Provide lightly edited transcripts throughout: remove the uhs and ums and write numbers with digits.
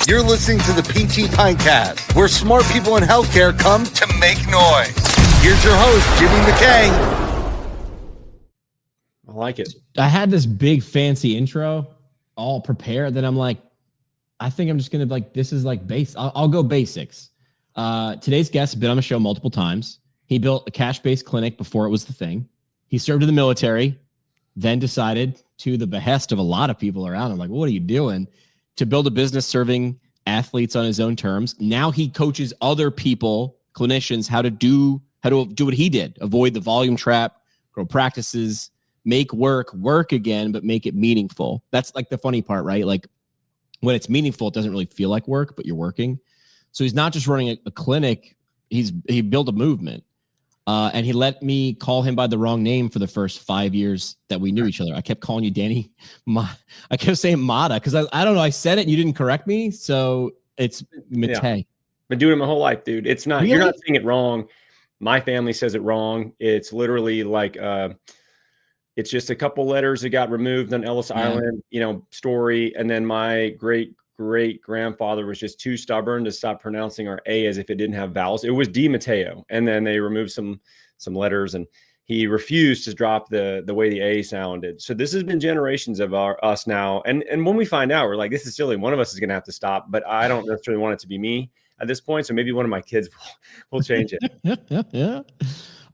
You're listening to the PT Pintcast, where smart people in healthcare come to make noise. Here's your host, Jimmy McKay. I like it. I had this big fancy intro all prepared. Then I'm like, I think I'm just going to this is like base. I'll go basics. Today's guest has been on the show multiple times. He built a cash-based clinic before it was the thing. He served in the military, then decided, to the behest of a lot of people around him, like, what are you doing? To build a business serving athletes on his own terms. Now he coaches other people, clinicians, how to do what he did. Avoid the volume trap, grow practices, make work again, but make it meaningful. That's like the funny part, right? Like when it's meaningful, it doesn't really feel like work, but you're working. So he's not just running a clinic. He built a movement. And he let me call him by the wrong name for the first 5 years that we knew each other. I kept calling you Danny. I kept saying Matta because I don't know. I said it and you didn't correct me. So it's Matta. Yeah. Been doing it my whole life, dude. It's not, really? You're not saying it wrong. My family says it wrong. It's literally like, it's just a couple letters that got removed on Ellis Island, story. And then my great grandfather was just too stubborn to stop pronouncing our A as if it didn't have vowels. It was Di Matteo. And then they removed some letters and he refused to drop the way the A sounded. So this has been generations of us now. And when we find out, we're like, this is silly. One of us is going to have to stop, but I don't necessarily want it to be me at this point. So maybe one of my kids will change it. Yeah.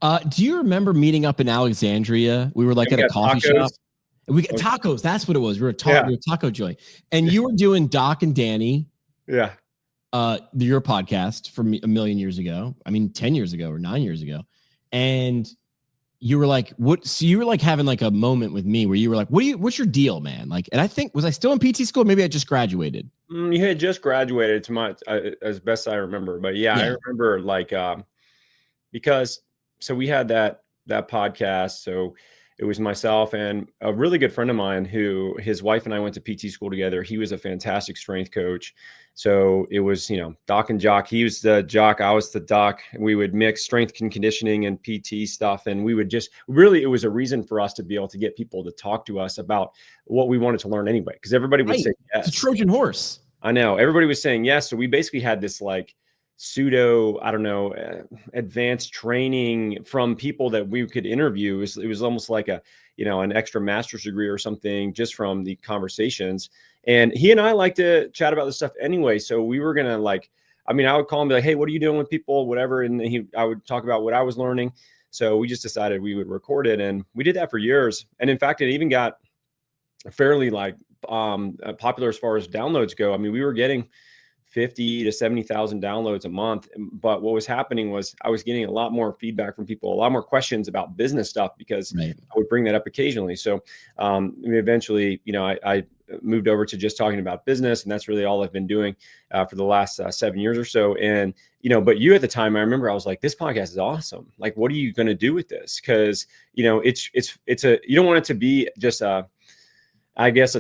Do you remember meeting up in Alexandria? We were like at a coffee shop. We got tacos. That's what it was. We were talking. We were taco joint, and you were doing Doc and Danny. Yeah. Your podcast from a million years ago. I mean, 10 years ago or 9 years ago, and you were like, "What?" So you were like having like a moment with me where you were like, What's your deal, man?" Like, and I think was I still in PT school? Maybe I just graduated. You had just graduated, to my as best I remember, but yeah. I remember like because so we had that podcast. So it was myself and a really good friend of mine who his wife and I went to PT school together. He was a fantastic strength coach. So it was, Doc and Jock. He was the Jock. I was the Doc. We would mix strength and conditioning and PT stuff. And we would just really, it was a reason for us to be able to get people to talk to us about what we wanted to learn anyway. Because everybody would say yes. It's a Trojan horse. I know. Everybody was saying yes. So we basically had this like pseudo, advanced training from people that we could interview. It was almost like an extra master's degree or something just from the conversations. And he and I like to chat about this stuff anyway. So we were going to I would call him and be like, hey, what are you doing with people, whatever. And I would talk about what I was learning. So we just decided we would record it. And we did that for years. And in fact, it even got fairly popular as far as downloads go. I mean, we were getting 50 to 70,000 downloads a month. But what was happening was I was getting a lot more feedback from people, a lot more questions about business stuff because I would bring that up occasionally. So eventually, I moved over to just talking about business, and that's really all I've been doing for the last 7 years or so. And, but you at the time, I remember I was like, this podcast is awesome. Like, what are you going to do with this? Because, you don't want it to be just a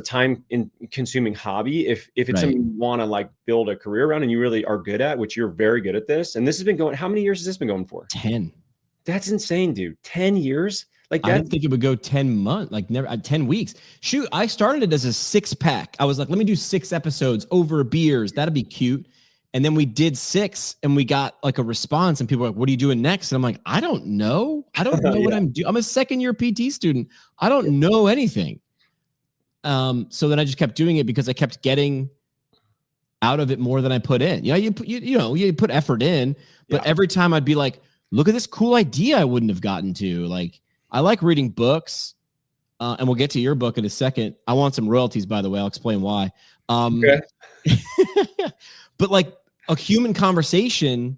time consuming hobby. If it's something you want to build a career around and you really are good at, which you're very good at this. And this has been going, how many years has this been going for? 10. That's insane, dude. 10 years. I didn't think it would go 10 months, 10 weeks. Shoot, I started it as a 6-pack. I was like, let me do 6 episodes over beers. That'd be cute. And then we did 6 and we got a response and people were like, what are you doing next? And I'm like, I don't know. I don't know what I'm doing. I'm a second-year PT student. I don't know anything. So then I just kept doing it because I kept getting out of it more than I put in. You put effort in, but every time I'd be like, look at this cool idea I wouldn't have gotten to. I like reading books, and we'll get to your book in a second. I want some royalties, by the way. I'll explain why. Okay. But a human conversation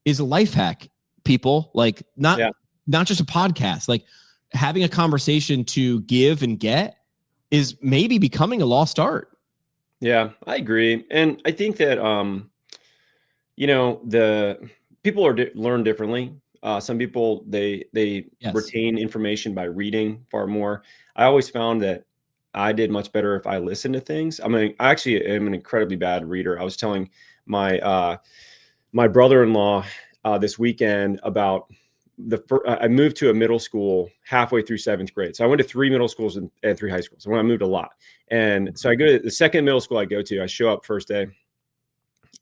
is a life hack, people. Not just a podcast. Having a conversation to give and get is maybe becoming a lost art. Yeah, I agree. And I think that, the people learn differently. Some people, they retain information by reading far more. I always found that I did much better if I listened to things. I actually am an incredibly bad reader. I was telling my brother-in-law this weekend about I moved to a middle school halfway through 7th grade. So I went to 3 middle schools and 3 high schools. So I moved a lot. And so I go to the second middle school I go to, I show up first day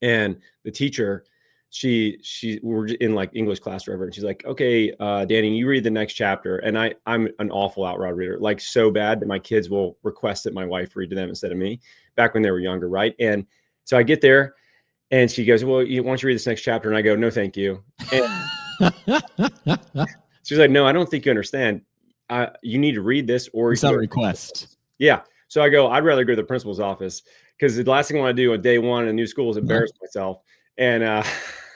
And the teacher, we were in like English class or whatever, and she's like, okay, Danny, you read the next chapter. And I'm an awful out loud reader, like so bad that my kids will request that my wife read to them instead of me, back when they were younger, right? And so I get there, and she goes, well, why don't you read this next chapter? And I go, no, thank you. And she's like, no, I don't think you understand. You need to read this, or it's not a request. Yeah. So I go, I'd rather go to the principal's office, because the last thing I want to do on day one in a new school is embarrass myself. And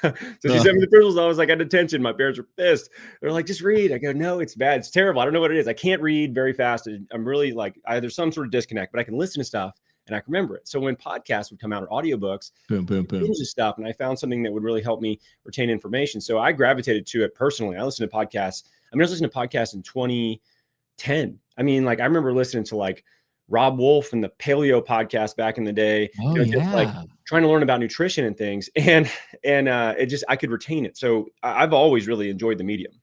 so she sent me to the principal's office. I got detention. My parents were pissed. They're like, just read. I go, no, it's bad. It's terrible. I don't know what it is. I can't read very fast. I'm really like, there's some sort of disconnect, but I can listen to stuff and I can remember it. So when podcasts would come out, or audiobooks, boom, stuff, and I found something that would really help me retain information. So I gravitated to it personally. I listened to podcasts. I was listening to podcasts in 2010. I mean, like I remember listening to like Rob Wolf and the Paleo podcast back in the day, just like trying to learn about nutrition and things. And it just, I could retain it. So I've always really enjoyed the medium.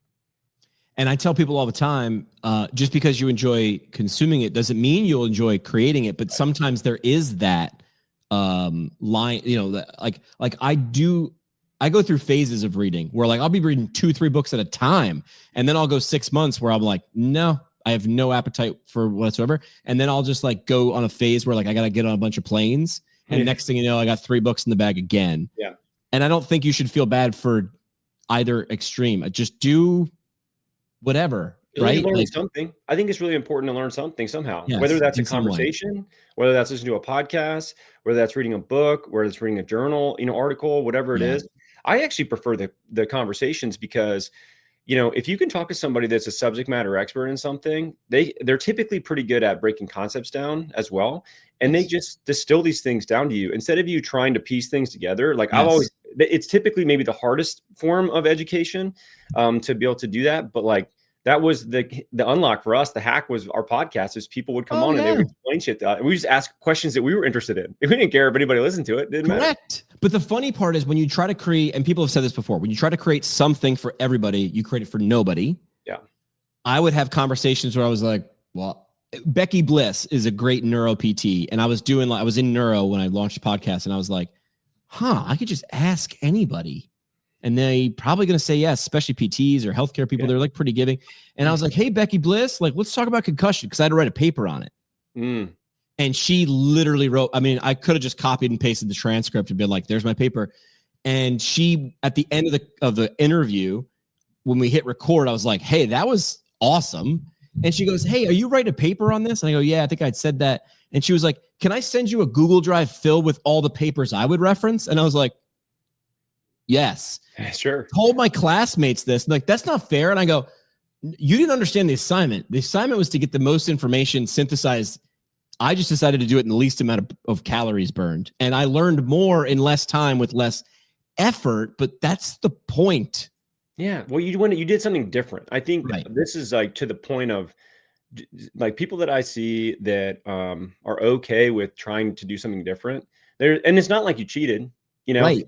And I tell people all the time, just because you enjoy consuming it doesn't mean you'll enjoy creating it. But sometimes there is that line, that like I go through phases of reading where like I'll be reading 2-3 books at a time. And then I'll go 6 months where I'm like, no, I have no appetite for whatsoever. And then I'll just like go on a phase where like I got to get on a bunch of planes. And next thing you know, I got 3 books in the bag again. Yeah. And I don't think you should feel bad for either extreme. Just do whatever, right? Learn something. I think it's really important to learn something somehow, yes, whether that's a conversation, whether that's listening to a podcast, whether that's reading a book, whether it's reading a journal, article, whatever it is. I actually prefer the conversations because, if you can talk to somebody that's a subject matter expert in something, they're typically pretty good at breaking concepts down as well. And they just distill these things down to you instead of you trying to piece things together. Like it's typically maybe the hardest form of education to be able to do that. But like, that was the unlock for us. The hack was our podcast. Is people would come on and they would explain shit to us. We just ask questions that we were interested in. If we didn't care if anybody listened to it, didn't matter. But the funny part is when you try to create, and people have said this before, when you try to create something for everybody, you create it for nobody. Yeah. I would have conversations where I was like, well, Becky Bliss is a great neuro PT. And I was in neuro when I launched the podcast, and I was like, I could just ask anybody. And they probably going to say yes, especially PTs or healthcare people. They're like pretty giving. And I was like, hey, Becky Bliss, like, let's talk about concussion, because I had to write a paper on it. And she literally wrote, I could have just copied and pasted the transcript and been like, there's my paper. And she, at the end of the interview, when we hit record, I was like, hey, that was awesome. And she goes, hey, are you writing a paper on this? And I go, yeah, I think I'd said that. And she was like, can I send you a Google Drive filled with all the papers I would reference? And I was like, yes. Sure. Told my classmates this. Like, that's not fair. And I go, you didn't understand the assignment. The assignment was to get the most information synthesized. I just decided to do it in the least amount of calories burned. And I learned more in less time with less effort, but that's the point. Yeah. Well, you did something different. I think this is like to the point of like people that I see that are okay with trying to do something different there. And it's not like you cheated, Right.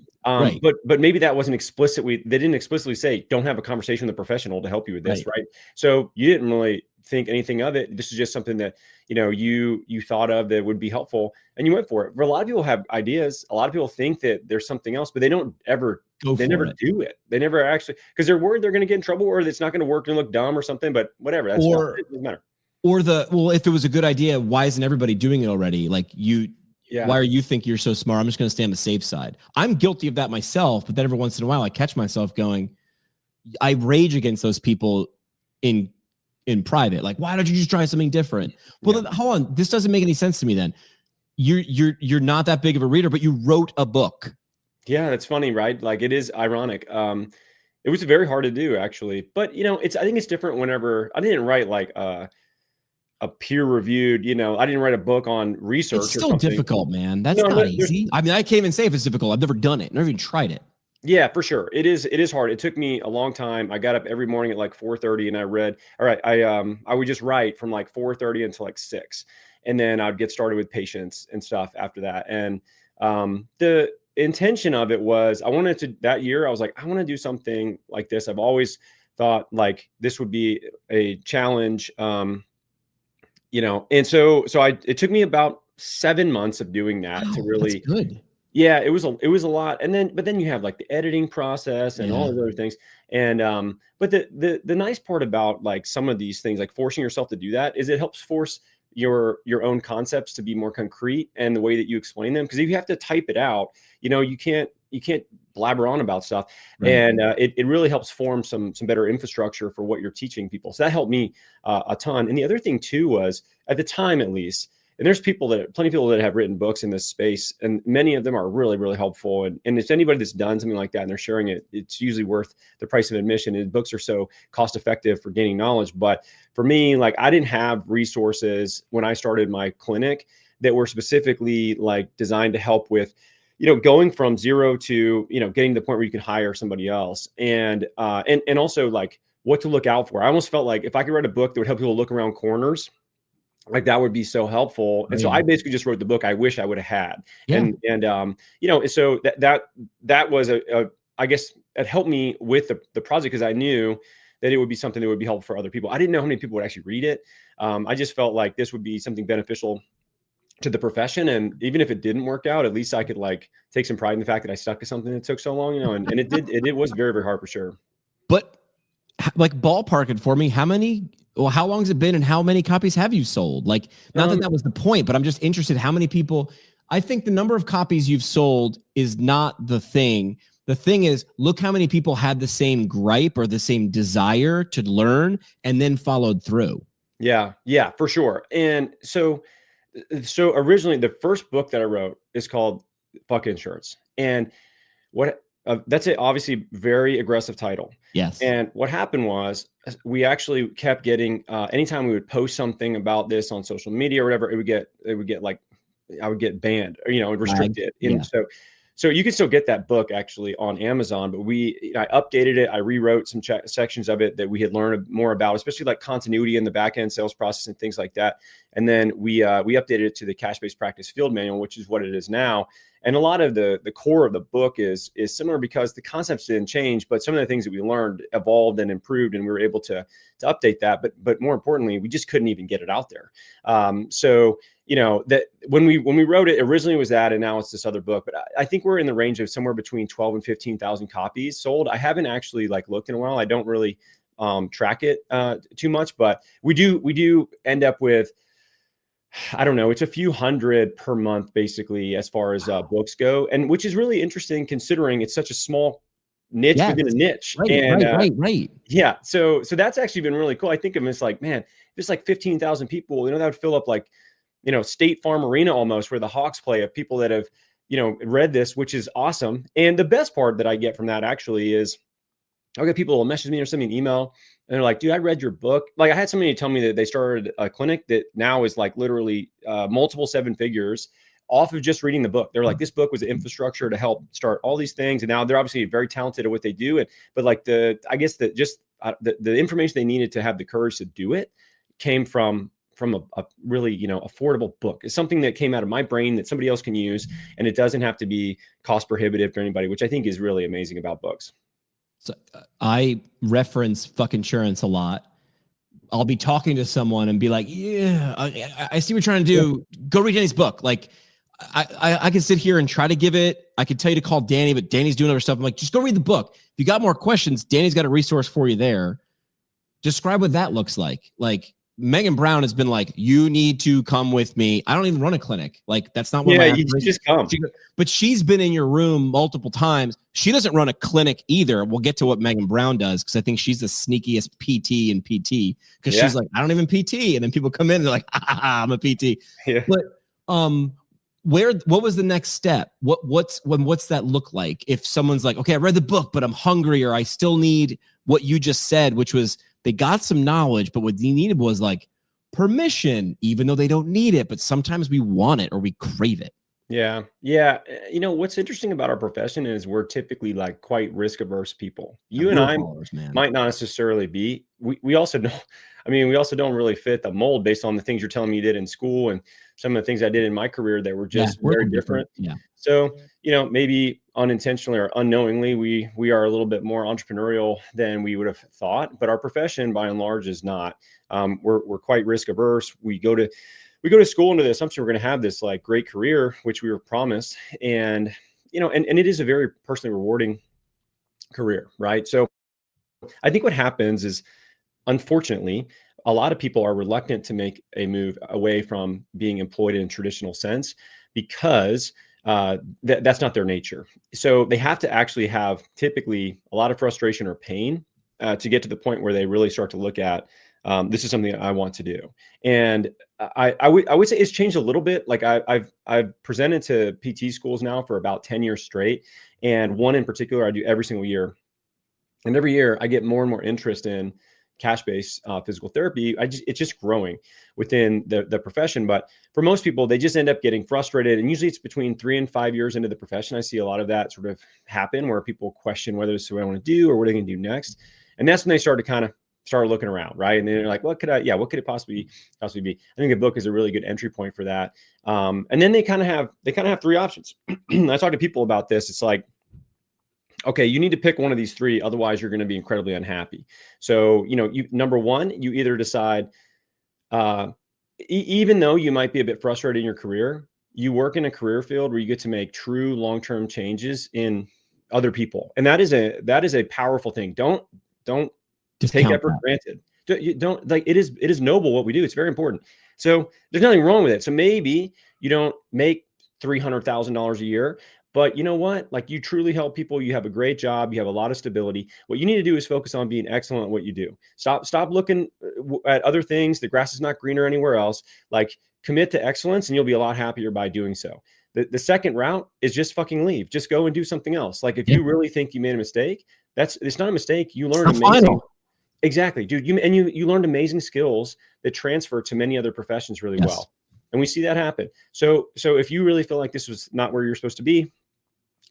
But maybe that wasn't explicit. They didn't explicitly say, don't have a conversation with a professional to help you with this. Right. So you didn't really think anything of it. This is just something that, you thought of that would be helpful and you went for it. But a lot of people have ideas. A lot of people think that there's something else, but they don't ever, do it. They never actually, because they're worried they're going to get in trouble or it's not going to work and look dumb or something, but whatever. It doesn't matter. Or if it was a good idea, why isn't everybody doing it already? Like why are you think you're so smart? I'm just going to stay on the safe side. I'm guilty of that myself, but then every once in a while I catch myself going, I rage against those people in private. Like, why don't you just try something different? Well, then, hold on. This doesn't make any sense to me then. You're not that big of a reader, but you wrote a book. Yeah, that's funny, right? Like it is ironic. It was very hard to do actually, but I think it's different whenever I didn't write like a peer-reviewed, I didn't write a book on research. It's still difficult, man. That's not easy. I can't even say if it's difficult. I've never done it. Never even tried it. Yeah, for sure. It is hard. It took me a long time. I got up every morning at like 4:30 and I read. All right, I would just write from like 4:30 until like 6. And then I'd get started with patients and stuff after that. And the intention of it was I wanted to, that year, I was like, I want to do something like this. I've always thought like this would be a challenge. And so it took me about 7 months of doing that to really, Yeah, it was a lot. But then you have like the editing process and all those other things. And but the nice part about like some of these things, like forcing yourself to do that, is it helps force your own concepts to be more concrete and the way that you explain them. Because if you have to type it out, you can't blabber on about stuff. Right. And it really helps form some better infrastructure for what you're teaching people. So that helped me a ton. And the other thing too was, at the time at least, and there's plenty of people that have written books in this space, and many of them are really, really helpful. And if anybody that's done something like that and they're sharing it, it's usually worth the price of admission. And books are so cost effective for gaining knowledge. But for me, like, I didn't have resources when I started my clinic that were specifically like designed to help with, going from zero to, getting to the point where you can hire somebody else. And also like what to look out for. I almost felt like if I could write a book that would help people look around corners, like that would be so helpful. And so I basically just wrote the book I wish I would have had. Yeah. And so that was I guess it helped me with the project, because I knew that it would be something that would be helpful for other people. I didn't know how many people would actually read it. I just felt like this would be something beneficial to the profession. And even if it didn't work out, at least I could like take some pride in the fact that I stuck to something that took so long, and it was very, very hard for sure. But like, ballpark it for me. How long has it been and how many copies have you sold? Like, not that was the point, but I'm just interested. How many people? I think the number of copies you've sold is not the thing. The thing is, look how many people had the same gripe or the same desire to learn and then followed through. Yeah, for sure. And so originally the first book that I wrote is called Fuck Insurance. And that's it. Obviously very aggressive title. Yes. And what happened was we actually kept getting, anytime we would post something about this on social media or whatever, it would get like, I would get banned or, restricted. And so you can still get that book actually on Amazon, but I updated it. I rewrote some sections of it that we had learned more about, especially like continuity in the back end sales process and things like that. And then we updated it to the cash-based practice field manual, which is what it is now. And a lot of the core of the book is similar, because the concepts didn't change, but some of the things that we learned evolved and improved, and we were able to update that. But more importantly, we just couldn't even get it out there. So that when we wrote it, originally it was that, and now it's this other book. But I think we're in the range of somewhere between 12 and 15,000 copies sold. I haven't actually like looked in a while. I don't really track it too much, but we do end up with, I don't know, it's a few hundred per month, basically, as far as books go. And which is really interesting considering it's such a small niche within a niche. Right. Yeah. So that's actually been really cool. I think of it as like, man, if it's like 15,000 people, that would fill up like, State Farm Arena almost, where the Hawks play, of people that have, read this, which is awesome. And the best part that I get from that actually is I'll get people will message me or send me an email, and they're like, dude, I read your book. Like, I had somebody tell me that they started a clinic that now is like literally multiple seven figures off of just reading the book. They're like, this book was the infrastructure to help start all these things. And now they're obviously very talented at what they do. But like the information they needed to have the courage to do it came from a really, affordable book. It's something that came out of my brain that somebody else can use, and it doesn't have to be cost prohibitive to anybody, which I think is really amazing about books. So I reference Fuck Insurance a lot. I'll be talking to someone and be like, yeah, I see what you're trying to do. Go read Danny's book. Like, I can sit here and try to give it. I could tell you to call Danny, but Danny's doing other stuff. I'm like, just go read the book. If you got more questions, Danny's got a resource for you there. Describe what that looks like. Like, Megan Brown has been like, you need to come with me. I don't even run a clinic. Like, that's not where you just come. But she's been in your room multiple times. She doesn't run a clinic either. We'll get to what Megan Brown does, because I think she's the sneakiest PT in PT, because she's like, I don't even PT. And then people come in and they're like, I'm a PT. Yeah. But what was the next step? What's that look like? If someone's like, okay, I read the book, but I'm hungry, or I still need what you just said, which was, they got some knowledge, but what they needed was like permission, even though they don't need it. But sometimes we want it or we crave it. Yeah. What's interesting about our profession is we're typically like quite risk averse people. You and I might not necessarily be. We also don't. I mean, we also don't really fit the mold based on the things you're telling me you did in school and some of the things I did in my career that were just very different. Yeah. So, maybe unintentionally or unknowingly, we are a little bit more entrepreneurial than we would have thought, but our profession by and large is not. We're quite risk averse. We go to we go to school into the assumption we're going to have this like great career, which we were promised. And, you know, and it is a very personally rewarding career, right? So I think what happens is, unfortunately, a lot of people are reluctant to make a move away from being employed in a traditional sense because that's not their nature. So they have to actually have typically a lot of frustration or pain to get to the point where they really start to look at, this is something that I want to do. And I would say it's changed a little bit. Like I've presented to PT schools now for about 10 years straight. And one in particular, I do every single year. And every year I get more and more interest in cash-based physical therapy. It's just growing within the profession. But for most people, they just end up getting frustrated. And usually it's between 3 and 5 years into the profession. I see a lot of that sort of happen where people question whether this is what I want to do or what are they going to do next. And that's when they start looking around, right? And then they're like, what could it possibly be? I think the book is a really good entry point for that. And then they kind of have three options. I talk to people about this. It's like, okay, you need to pick one of these three. Otherwise, you're going to be incredibly unhappy. So, number one, you either decide, even though you might be a bit frustrated in your career, you work in a career field where you get to make true long-term changes in other people. And that is a powerful thing. Don't just take that for granted. Don't like, it is noble what we do. It's very important. So there's nothing wrong with it. So maybe you don't make $300,000 a year, but you know what? Like, you truly help people. You have a great job. You have a lot of stability. What you need to do is focus on being excellent at what you do. Stop looking at other things. The grass is not greener anywhere else. Like, commit to excellence and you'll be a lot happier by doing so. The second route is just fucking leave. Just go and do something else. Like, if you really think you made a mistake, it's not a mistake. You learn amazing. Exactly, dude. You learned amazing skills that transfer to many other professions really well. And we see that happen. So if you really feel like this was not where you're supposed to be,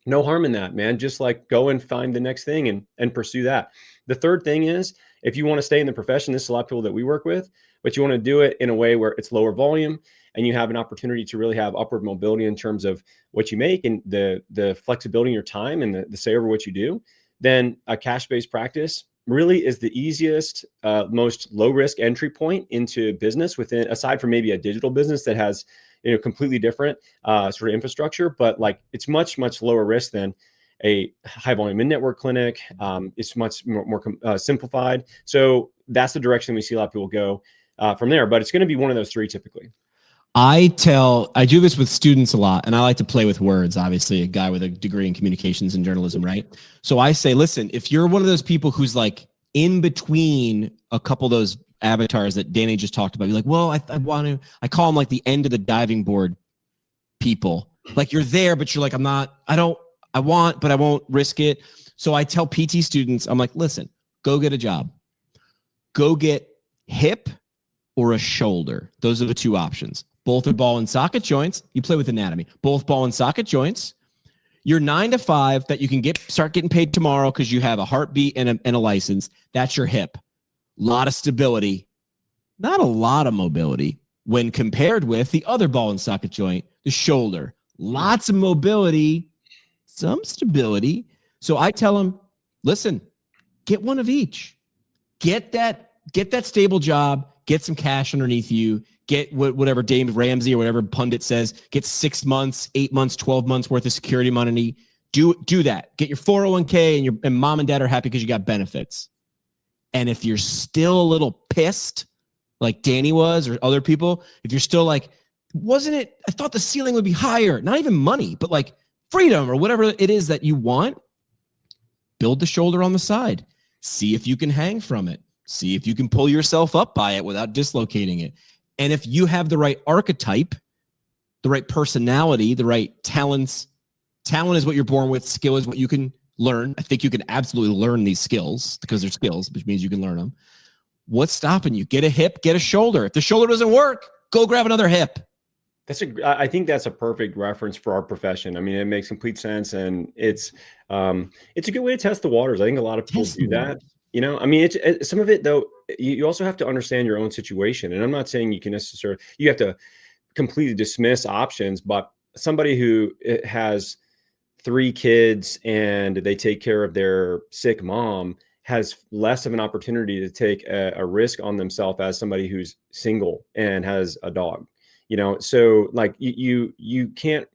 no harm in that, man. Just like go and find the next thing and pursue that. The third thing is, if you want to stay in the profession, this is a lot of people that we work with, but you want to do it in a way where it's lower volume and you have an opportunity to really have upward mobility in terms of what you make and the flexibility in your time and the say over what you do, then a cash-based practice really is the easiest, most low-risk entry point into business aside from maybe a digital business that has completely different sort of infrastructure, but like it's much, much lower risk than a high volume in-network clinic. It's much more simplified. So that's the direction we see a lot of people go from there, but it's going to be one of those three typically. I do this with students a lot, and I like to play with words, obviously, a guy with a degree in communications and journalism, right? So I say, listen, if you're one of those people who's like in between a couple of those avatars that Danny just talked about, you're like, well, I call them like the end of the diving board people. Like, you're there, but you're like, I want, but I won't risk it. So I tell PT students, I'm like, listen, go get a job. Go get hip or a shoulder. Those are the two options. Both are ball and socket joints. You play with anatomy. Both ball and socket joints. Your 9 to 5 that you can start getting paid tomorrow because you have a heartbeat and a license. That's your hip. A lot of stability, not a lot of mobility when compared with the other ball and socket joint, the shoulder. Lots of mobility, some stability. So I tell them, listen, get one of each. Get that stable job. Get some cash underneath you. Get whatever Dave Ramsey or whatever pundit says. Get 6 months, 8 months, 12 months worth of security money. Do that. Get your 401k and mom and dad are happy because you got benefits. And if you're still a little pissed, like Danny was or other people, if you're still like, I thought the ceiling would be higher. Not even money, but like freedom or whatever it is that you want. Build the shoulder on the side. See if you can hang from it. See if you can pull yourself up by it without dislocating it. And if you have the right archetype, the right personality, the right talents, talent is what you're born with. Skill is what you can learn. I think you can absolutely learn these skills because they're skills, which means you can learn them. What's stopping you? Get a hip, get a shoulder. If the shoulder doesn't work, go grab another hip. I think that's a perfect reference for our profession. I mean, it makes complete sense. And it's a good way to test the waters. I think a lot of people do that. I mean, it's some of it though, you also have to understand your own situation. And I'm not saying you have to completely dismiss options, but somebody who has 3 kids and they take care of their sick mom has less of an opportunity to take a risk on themselves as somebody who's single and has a dog. So like you can't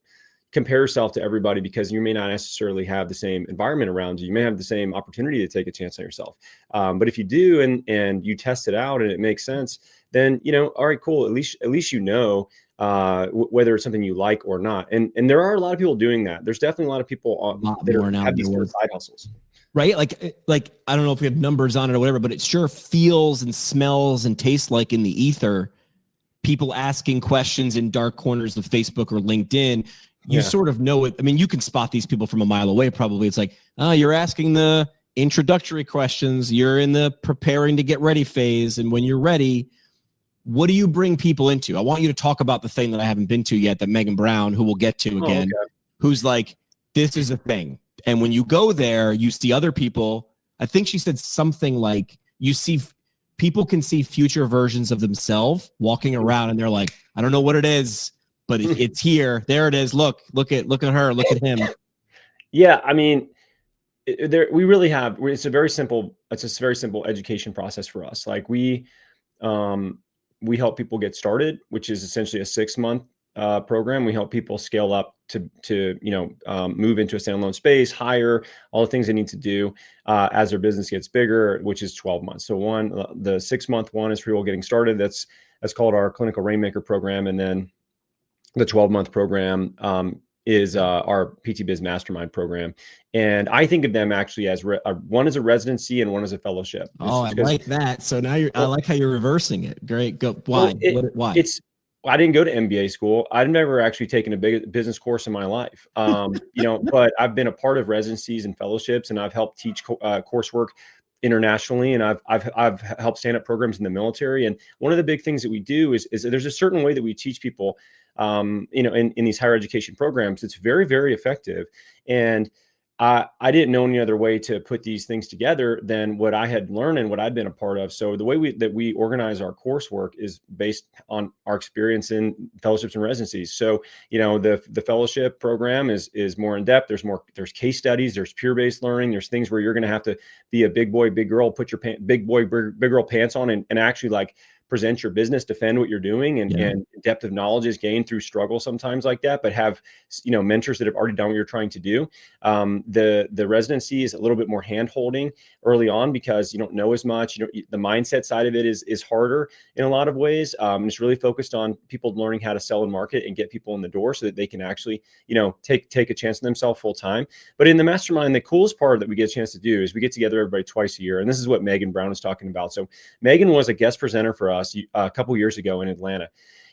compare yourself to everybody because you may not necessarily have the same environment around you. You may have the same opportunity to take a chance on yourself. But if you do, and you test it out and it makes sense, then, all right, cool. At least, whether it's something you like or not. And there are a lot of people doing that. There's definitely a lot of people that have these side hustles. Right? Like, I don't know if we have numbers on it or whatever, but it sure feels and smells and tastes like in the ether, people asking questions in dark corners of Facebook or LinkedIn. You sort of know it. I mean, you can spot these people from a mile away. Probably it's like, you're asking the introductory questions. You're in the preparing to get ready phase. And when you're ready, what do you bring people into? I want you to talk about the thing that I haven't been to yet, that Megan Brown, who we'll get to again, who's like, this is a thing. And when you go there, you see other people. I think she said something like, people can see future versions of themselves walking around and they're like, I don't know what it is, but it's here. There it is. Look at her. Look at him. Yeah. I mean, we really have, it's a very simple education process for us. Like we help people get started, which is essentially a 6-month program. We help people scale up to move into a standalone space, hire, all the things they need to do as their business gets bigger, which is 12 months. So the 6-month one is for people getting started. That's called our Clinical Rainmaker program. And then the 12-month program is our PT Biz Mastermind program. And I think of them actually as one is a residency and one is a fellowship. I like that. So now I like how you're reversing it. Great. Go. Why? Why? I didn't go to MBA school. I've never actually taken a big business course in my life. But I've been a part of residencies and fellowships, and I've helped teach coursework internationally, and I've helped stand up programs in the military. And one of the big things that we do is there's a certain way that we teach people, in these higher education programs. It's very, very effective. And I didn't know any other way to put these things together than what I had learned and what I'd been a part of. So the way we organize our coursework is based on our experience in fellowships and residencies. So, the fellowship program is more in depth. There's case studies, there's peer-based learning, there's things where you're going to have to be a big boy, big girl, put your big boy, big girl pants on and actually like present your business, defend what you're doing, and depth of knowledge is gained through struggle sometimes like that, but have, mentors that have already done what you're trying to do. The residency is a little bit more hand holding early on because you don't know as much. The mindset side of it is harder in a lot of ways. And it's really focused on people learning how to sell and market and get people in the door so that they can actually, take a chance on themselves full time. But in the mastermind, the coolest part that we get a chance to do is we get together everybody twice a year. And this is what Megan Brown is talking about. So Megan was a guest presenter for us a couple years ago in Atlanta,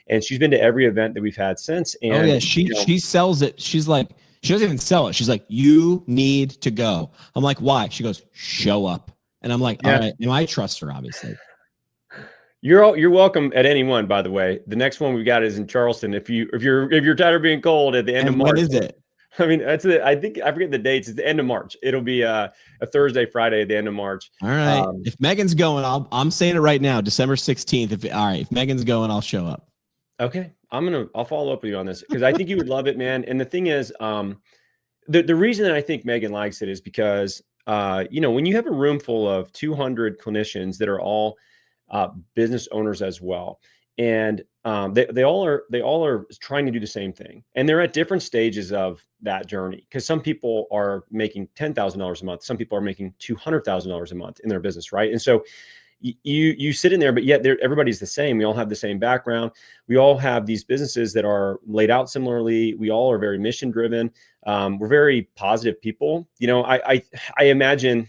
and she's been to every event that we've had since. And she sells it. She's like, she doesn't even sell it. She's like, you need to go. I'm like, why? She goes, show up. And I'm like, all right. And I trust her, obviously. You're welcome at any one, by the way. The next one we got is in Charleston. If you're tired of being cold at the end of March. When is it? I mean, I forget the dates. It's the end of March. It'll be a Thursday, Friday at the end of March. All right. If Megan's going, I'm saying it right now, December 16th. If Megan's going, I'll show up. Okay. I'll follow up with you on this because I think you would love it, man. And the thing is, the reason that I think Megan likes it is because, when you have a room full of 200 clinicians that are all business owners as well, and they all are trying to do the same thing, and they're at different stages of that journey. Because some people are making $10,000 a month, some people are making $200,000 a month in their business, right? And so you sit in there, but yet everybody's the same. We all have the same background. We all have these businesses that are laid out similarly. We all are very mission driven. We're very positive people. I imagine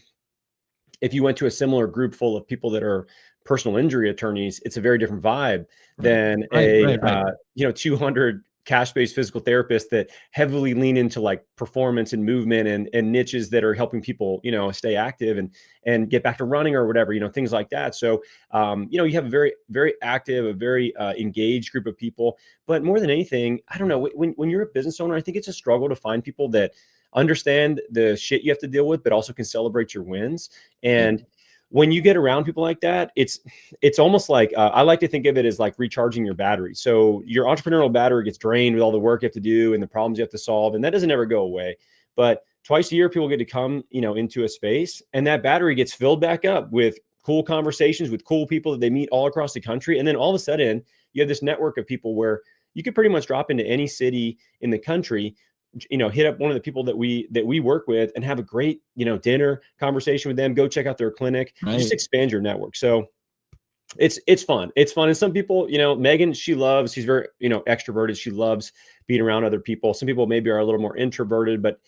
if you went to a similar group full of people that are personal injury attorneys, it's a very different vibe than 200 cash-based physical therapists that heavily lean into like performance and movement and niches that are helping people, stay active and get back to running or whatever, things like that. So, you have a very, very active, a very engaged group of people. But more than anything, I don't know, when you're a business owner, I think it's a struggle to find people that understand the shit you have to deal with, but also can celebrate your wins. And when you get around people like that, it's almost like I like to think of it as like recharging your battery. So your entrepreneurial battery gets drained with all the work you have to do and the problems you have to solve, and that doesn't ever go away. But twice a year, people get to come, into a space, and that battery gets filled back up with cool conversations with cool people that they meet all across the country. And then all of a sudden, you have this network of people where you could pretty much drop into any city in the country, hit up one of the people that we work with and have a great, dinner conversation with them, go check out their clinic, just expand your network. So it's fun. It's fun. And some people, Megan, she's very, extroverted. She loves being around other people. Some people maybe are a little more introverted, but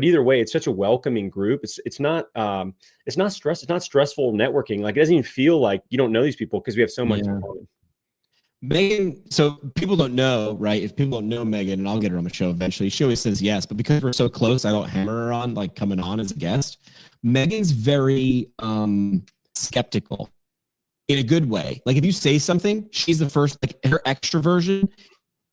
either way, it's such a welcoming group. It's not stress. It's not stressful networking. Like, it doesn't even feel like you don't know these people because we have so much in common. Megan, so people don't know, right? If people don't know Megan, and I'll get her on the show eventually, she always says yes, but because we're so close, I don't hammer her on like coming on as a guest. Megan's very skeptical in a good way. Like, if you say something, she's the first, like, her extroversion,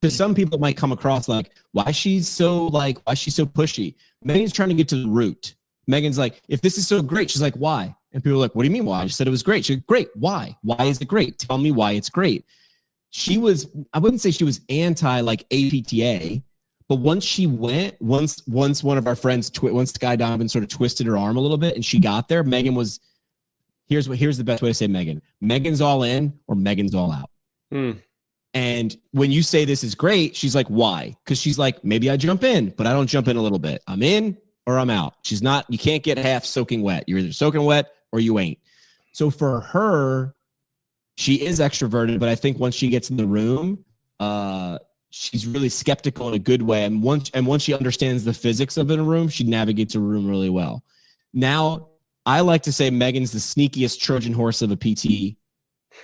because some people might come across like, why she's so pushy. Megan's trying to get to the root. Megan's like, if this is so great, she's like, why? And people are like, what do you mean why? I just said it was great. She's like, great. Why? Why is it great? Tell me why it's great. I wouldn't say she was anti like APTA, but once one of our friends, once Sky Donovan sort of twisted her arm a little bit and she got there, Megan was, here's the best way to say Megan. Megan's all in or Megan's all out. And when you say this is great, she's like, why? Because she's like, maybe I jump in, but I don't jump in a little bit. I'm in or I'm out. You can't get half soaking wet. You're either soaking wet or you ain't. So for her, she is extroverted, but I think once she gets in the room, she's really skeptical in a good way. And once she understands the physics of it in a room, she navigates a room really well. Now, I like to say Megan's the sneakiest Trojan horse of a PT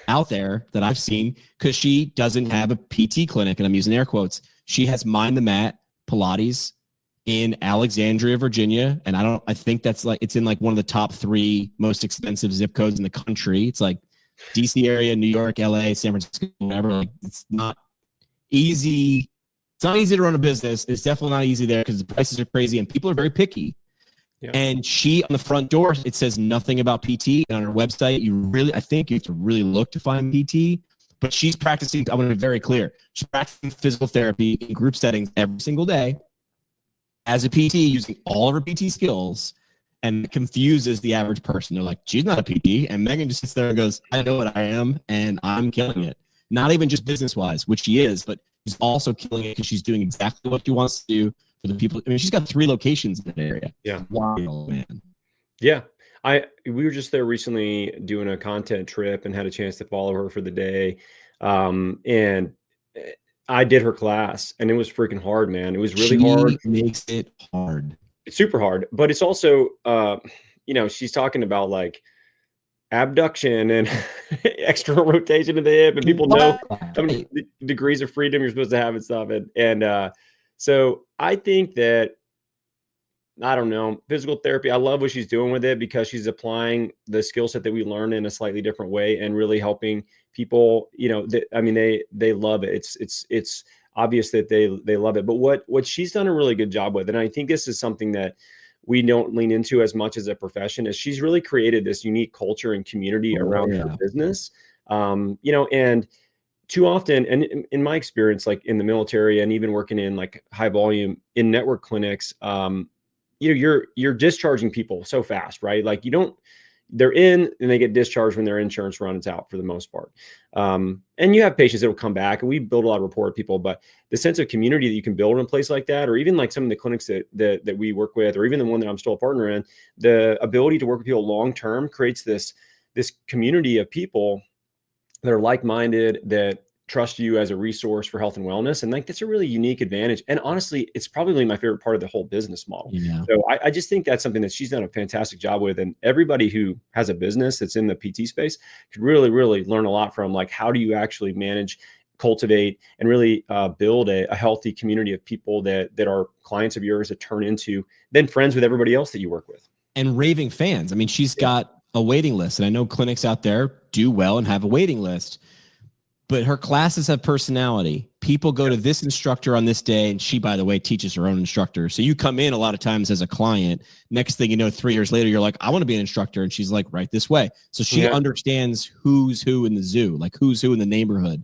out there that I've seen, because she doesn't have a PT clinic, and I'm using air quotes. She has Mind the Mat Pilates in Alexandria, Virginia, and I think that's like, it's in like one of the top 3 most expensive zip codes in the country. It's like DC area, New York, LA, San Francisco, whatever. Like, it's not easy. It's not easy to run a business. It's definitely not easy there because the prices are crazy and people are very picky. Yeah. And she, on the front door, it says nothing about PT. And on her website, I think you have to really look to find PT. But she's practicing, I want to be very clear, she's practicing physical therapy in group settings every single day as a PT, using all of her PT skills, and confuses the average person. They're like, she's not a PT. And Megan just sits there and goes, I know what I am, and I'm killing it. Not even just business-wise, which she is, but she's also killing it because she's doing exactly what she wants to do for the people. I mean, she's got 3 locations in that area. Yeah. Wild, man. Yeah. We were just there recently doing a content trip and had a chance to follow her for the day. And I did her class, and it was freaking hard, man. It was really hard. Makes it hard. It's super hard, but it's also, she's talking about like abduction and external rotation of the hip, and people know how many degrees of freedom you're supposed to have and stuff. And so I think that, I don't know, physical therapy, I love what she's doing with it because she's applying the skill set that we learn in a slightly different way and really helping people. They love it. It's obvious that they love it. But what she's done a really good job with, and I think this is something that we don't lean into as much as a profession, is she's really created this unique culture and community around her business. And too often, and in my experience, like in the military and even working in like high volume in network clinics, you're discharging people so fast, right? Like they're in and they get discharged when their insurance runs out for the most part. And you have patients that will come back, and we build a lot of rapport with people, but the sense of community that you can build in a place like that, or even like some of the clinics that we work with, or even the one that I'm still a partner in, the ability to work with people long-term creates this community of people that are like-minded, that trust you as a resource for health and wellness. And like, that's a really unique advantage. And honestly, it's probably my favorite part of the whole business model. Yeah. So I just think that's something that she's done a fantastic job with. And everybody who has a business that's in the PT space could really, really learn a lot from, like, how do you actually manage, cultivate, and really build a healthy community of people that are clients of yours that turn into then friends with everybody else that you work with. And raving fans. I mean, she's got a waiting list, and I know clinics out there do well and have a waiting list. But her classes have personality. People go to this instructor on this day, and she, by the way, teaches her own instructor. So you come in a lot of times as a client. Next thing you know, 3 years later, you're like, I want to be an instructor. And she's like, right this way. So she understands who's who in the zoo, like who's who in the neighborhood.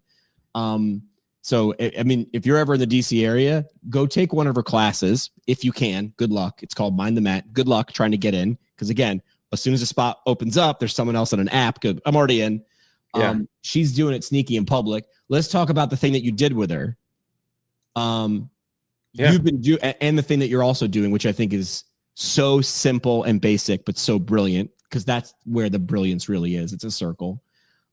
So, I mean, if you're ever in the DC area, go take one of her classes if you can. Good luck. It's called Mind the Mat. Good luck trying to get in. Because again, as soon as a spot opens up, there's someone else on an app. Good. I'm already in. She's doing it sneaky in public. Let's talk about the thing that you did with her. You've been doing, and the thing that you're also doing, which I think is so simple and basic, but so brilliant, because that's where the brilliance really is. It's a circle.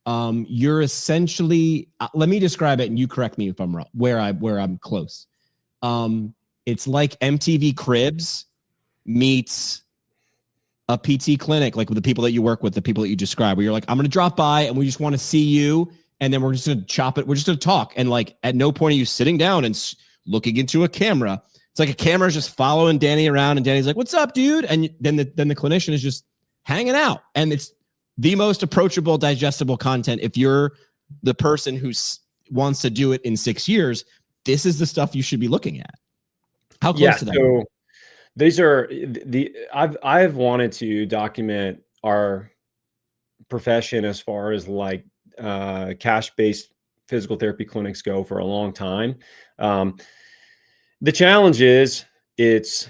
You're essentially, let me describe it and you correct me if I'm wrong, where I'm close. It's like MTV Cribs meets a PT clinic, like with the people that you work with, the people that you describe, where you're like, I'm going to drop by and we just want to see you. And then we're just going to chop it. We're just going to talk. And like, at no point are you sitting down and looking into a camera. It's like a camera is just following Danny around and Danny's like, what's up, dude? And then the clinician is just hanging out. And it's the most approachable, digestible content. If you're the person who wants to do it in 6 years, this is the stuff you should be looking at. How close to that? So these are I've wanted to document our profession as far as like cash-based physical therapy clinics go for a long time. The challenge is it's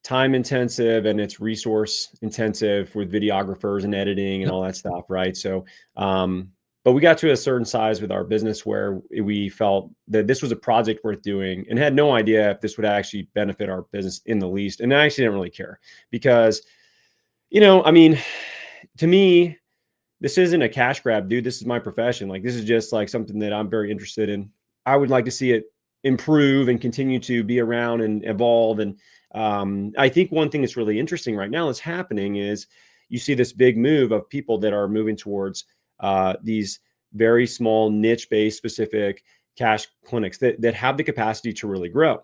time intensive and it's resource intensive with videographers and editing and all that stuff. Right. So, but we got to a certain size with our business where we felt that this was a project worth doing and had no idea if this would actually benefit our business in the least. And I actually didn't really care because, I mean, to me, this isn't a cash grab, dude. This is my profession. Like, this is just like something that I'm very interested in. I would like to see it improve and continue to be around and evolve. And I think one thing that's really interesting right now that's happening is you see this big move of people that are moving towards these very small niche-based specific cash clinics that have the capacity to really grow.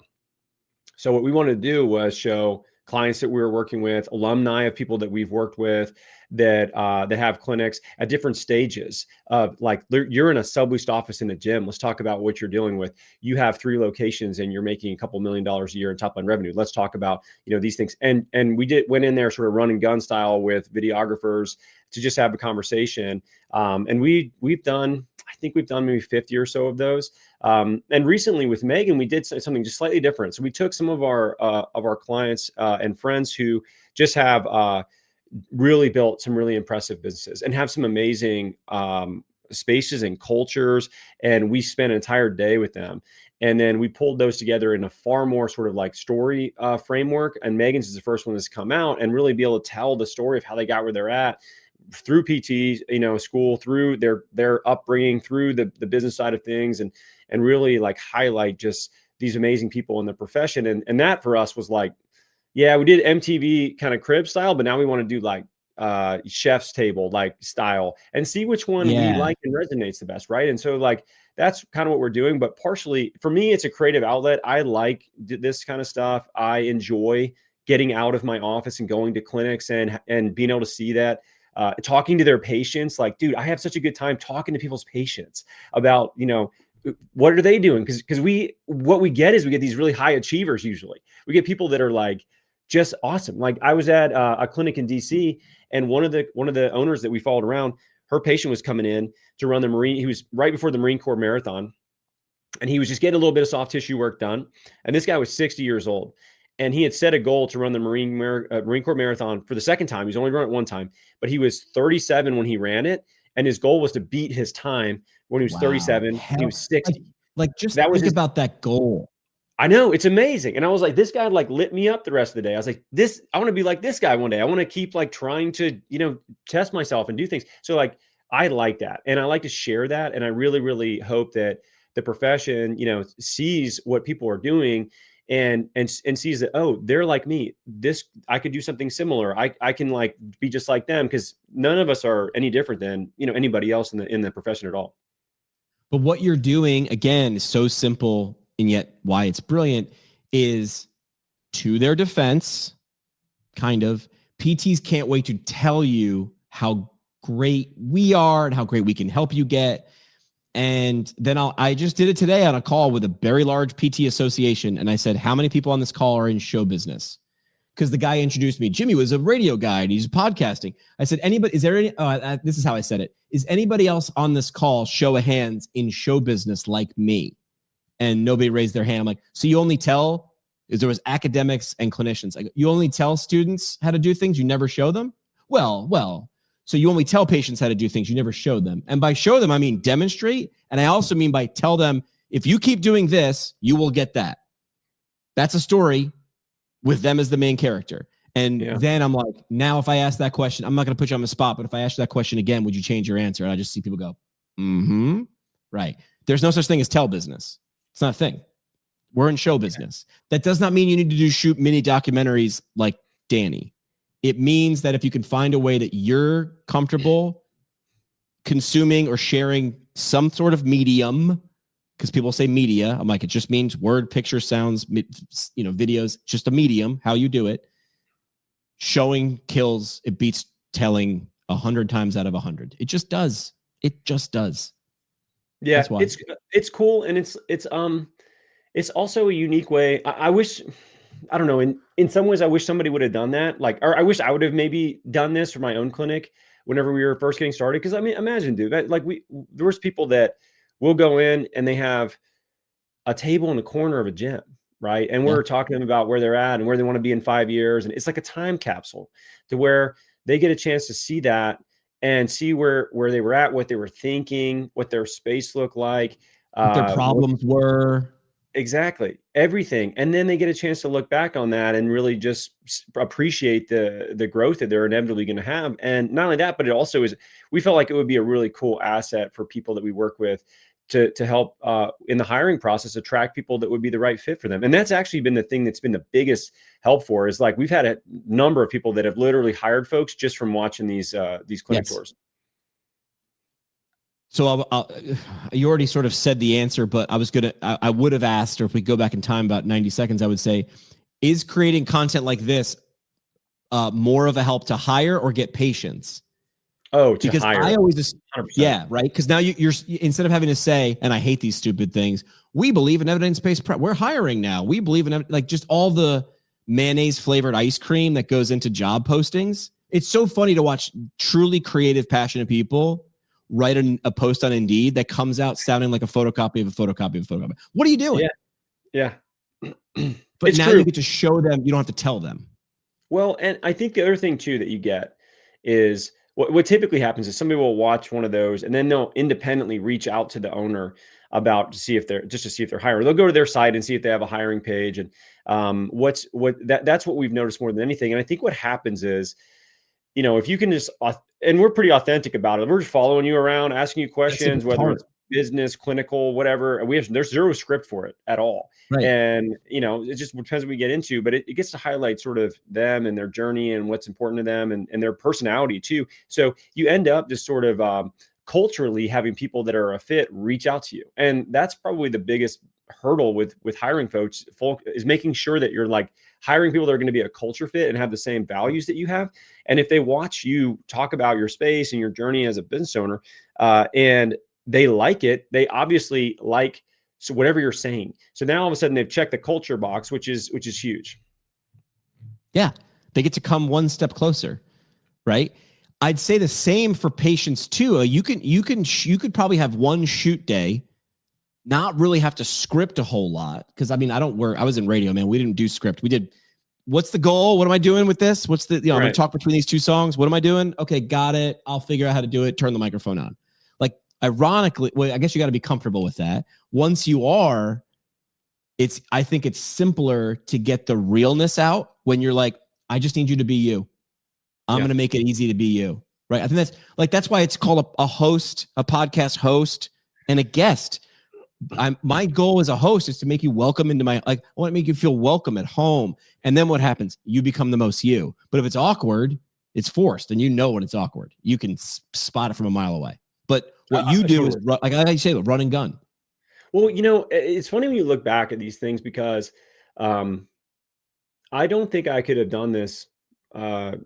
So what we wanted to do was show clients that we were working with, alumni of people that we've worked with that have clinics at different stages of, like, you're in a subleased office in a gym. Let's talk about what you're dealing with. You have 3 locations and you're making a couple $1 million a year in top line revenue. Let's talk about, these things. And we went in there sort of run and gun style with videographers to just have a conversation. And we've done, I think we've done maybe 50 or so of those. And recently with Megan, we did something just slightly different. So we took some of our clients and friends who just have really built some really impressive businesses and have some amazing spaces and cultures. And we spent an entire day with them. And then we pulled those together in a far more sort of like story framework. And Megan's is the first one that's come out and really be able to tell the story of how they got where they're at through PT, school, through their upbringing, through the business side of things, and really like highlight just these amazing people in the profession. And that for us was like, yeah, we did MTV kind of crib style, but now we want to do like chef's table like style and see which one we like and resonates the best, right? And so like that's kind of what we're doing. But partially for me, it's a creative outlet. I like this kind of stuff. I enjoy getting out of my office and going to clinics and being able to see that. Talking to their patients, like, dude, I have such a good time talking to people's patients about, what are they doing? Because what we get is we get these really high achievers. Usually we get people that are like just awesome. Like I was at a clinic in DC, and one of the owners that we followed around, her patient was coming in to run the Marine. He was right before the Marine Corps marathon, and he was just getting a little bit of soft tissue work done. And this guy was 60 years old. And he had set a goal to run the Marine Corps marathon for the second time. He's only run it one time, but he was 37 when he ran it. And his goal was to beat his time when he was 37. He was 60. Like just think about that goal. I know, it's amazing. And I was like, this guy like lit me up the rest of the day. I was like, I want to be like this guy one day. I want to keep like trying to, test myself and do things. So like, I like that. And I like to share that. And I really, really hope that the profession, sees what people are doing and sees that, oh, they're like me. I could do something similar. I can like be just like them, because none of us are any different than, anybody else in the profession at all. But what you're doing, again, is so simple, and yet why it's brilliant is, to their defense, kind of, PTs can't wait to tell you how great we are and how great we can help you get. And then I just did it today on a call with a very large PT association. And I said, how many people on this call are in show business? Because the guy introduced me. Jimmy was a radio guy and he's podcasting. I said, is there any, this is how I said it. Is anybody else on this call, show of hands, in show business like me? And nobody raised their hand. I'm like, so you only tell, there was academics and clinicians. Like, you only tell students how to do things, you never show them? Well, so you only tell patients how to do things, you never show them. And by show them, I mean demonstrate. And I also mean by tell them, If you keep doing this, you will get that. That's a story with them as the main character. And then I'm like, now if I ask that question, I'm not going to put you on the spot, but if I ask you that question again, would you change your answer? And I just see people go, mm-hmm. Right. There's no such thing as tell business. It's not a thing. We're in show business. That does not mean you need to shoot mini documentaries like Danny. It means that if you can find a way that you're comfortable consuming or sharing some sort of medium, because people say media, I'm like, it just means word, picture, sounds, videos, just a medium, how you do it. Showing kills, it beats telling 100 times out of 100. It just does. It just does. Yeah, it's cool, and it's also a unique way. I wish, I don't know, in some ways I wish somebody would have done that. Like, or I wish I would have maybe done this for my own clinic whenever we were first getting started. Because I mean, imagine, dude, there was people that will go in and they have a table in the corner of a gym, right? And we're talking to them about where they're at and where they want to be in 5 years. And it's like a time capsule to where they get a chance to see that and see where they were at, what they were thinking, what their space looked like, what their problems were. Exactly. Everything. And then they get a chance to look back on that and really just appreciate the growth that they're inevitably going to have. And not only that, but it also we felt like it would be a really cool asset for people that we work with to help in the hiring process, attract people that would be the right fit for them. And that's actually been the thing that's been the biggest help for, is like, we've had a number of people that have literally hired folks just from watching these clinic tours. So you already sort of said the answer, but I would have asked, or if we go back in time about 90 seconds, I would say, is creating content like this more of a help to hire or get patients? Oh, because hire. I always just, right. Because now you're instead of having to say, and I hate these stupid things, we believe in evidence-based prep. We're hiring now. We believe in just all the mayonnaise flavored ice cream that goes into job postings. It's so funny to watch truly creative, passionate people write a post on Indeed that comes out sounding like a photocopy of a photocopy of a photocopy. What are you doing? Yeah. But now you get to show them. You don't have to tell them. Well, and I think the other thing too that you get is what typically happens is somebody will watch one of those and then they'll independently reach out to the owner to see if they're hiring. They'll go to their site and see if they have a hiring page. And that's what we've noticed more than anything. And I think what happens is, if you can just, and we're pretty authentic about it. We're just following you around, asking you questions, whether it's business, clinical, whatever. There's zero script for it at all. Right. And, it just depends what we get into, but it gets to highlight sort of them and their journey and what's important to them and their personality too. So you end up just sort of culturally having people that are a fit reach out to you. And that's probably the biggest hurdle with hiring folks is making sure that you're like hiring people that are going to be a culture fit and have the same values that you have. And if they watch you talk about your space and your journey as a business owner, and they like it, they obviously like whatever you're saying. So now all of a sudden they've checked the culture box, which is huge. Yeah. They get to come one step closer. Right. I'd say the same for patients too. You could probably have one shoot day, not really have to script a whole lot. Cause I mean, I was in radio, man. We didn't do script. We did, what's the goal? What am I doing with this? What's I'm going to talk between these two songs. What am I doing? Okay. Got it. I'll figure out how to do it. Turn the microphone on. Like, ironically, well, I guess you got to be comfortable with that. Once you are, I think it's simpler to get the realness out when you're like, I just need you to be you. I'm going to make it easy to be you. Right. I think that's why it's called a host, a podcast host, and a guest. My goal as a host is to make you welcome into I want to make you feel welcome at home. And then what happens? You become the most you. But if it's awkward, it's forced, and when it's awkward. You can spot it from a mile away. But what you do is, like I say, run and gun. Well, it's funny when you look back at these things because I don't think I could have done this 5